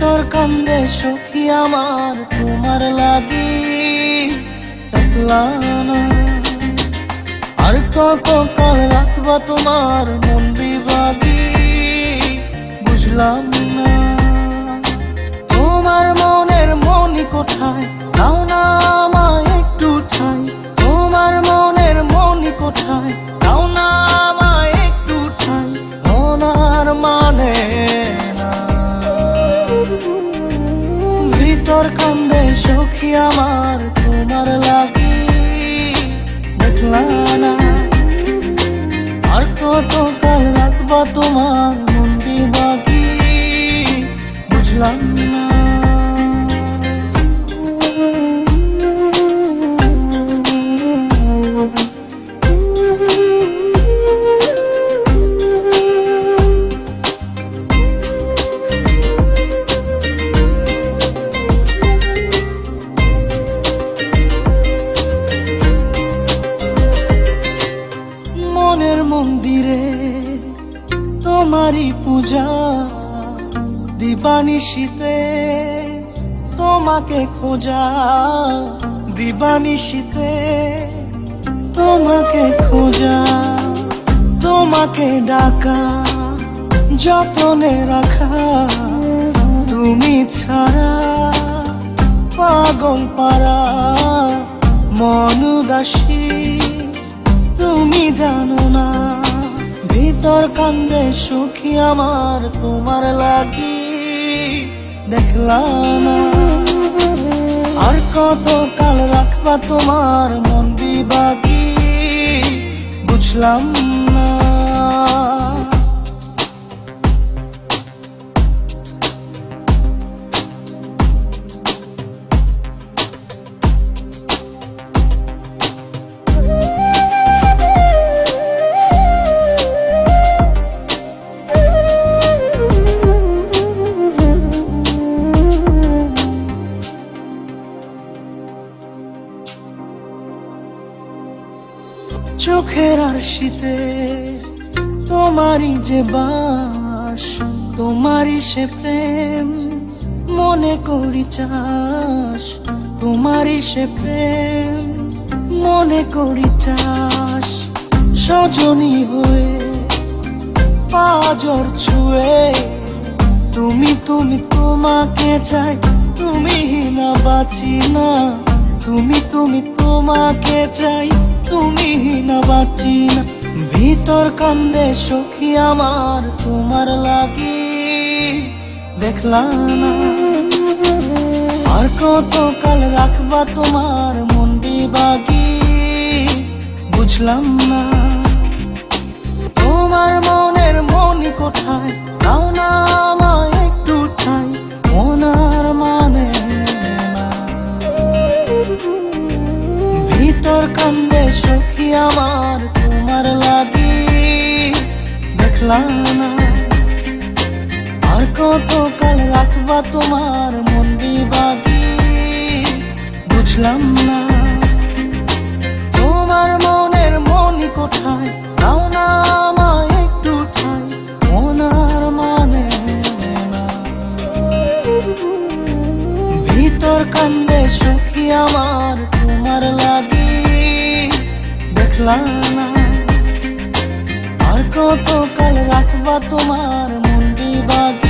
ভিতর কান্দে সখী আমার তোমার লাগি একলা না। আর কত কাল রাখবা তোমার মন বিভাগী বুঝলাম না। তোমার মনের মনি কোথায় দাও না আমায় একটু ঠাই। তোমার মনের মনি কোথায় দাও না আমায় একটু ঠাই। মনার মানে না ভিতর কান্দে সখী আমার তোমার লাগি দেখলা না। আর কত কাল রাখবা তোমার মন বিভাগী বুঝলাম না। মনের মন্দিরে তোমারই পূজা দিবানিশীতে তোমাকে খোঁজা। দিবানিশীতে তোমাকে খোঁজা তোমাকে ডাকা যতনে রাখা। তুমি ছাড়া পাগল পারা মন উদাসী তুমি জানো না। ভিতর কান্দে সখী আমার তোমার লাগি দেখলা না। আর কত কাল রাখবা তোমার মন বিভাগী বুঝলাম না। চোখের আরশিতে তোমারই যে বাস। তোমারই সে প্রেম মনে করি চাস। তোমারই সে প্রেম মনে করি চাস। সজনী হয়ে পাজর ছুঁয়ে তুমি তুমি তোমাকে চাই। তুমি না বাঁচি না। তুমি তুমি তোমাকে চাই। তুমি না বাঁচি না। ভিতর কান্দে সখী আমার তোমার লাগি দেখলা না। আর কত কাল রাখবা তোমার মন বিভাগী বুঝলাম না। তোমার মনের মনি কোথায় দাও না আমায় একটু ঠাই। মনার মানে না ভিতর কান্দে সখী আমার তোমার লাগি দেখলা না। আর কত কাল রাখবা তোমার মন বিভাগী বুঝলাম না। তোমার মনের মনি কোথায় দাও না আমায় একটু ঠাই। মনার মানে না ভিতর কান্দে সখী আমার তোমার লাগি দেখলা না। আর কত কাল রাখবা তোমার মন বিভাগী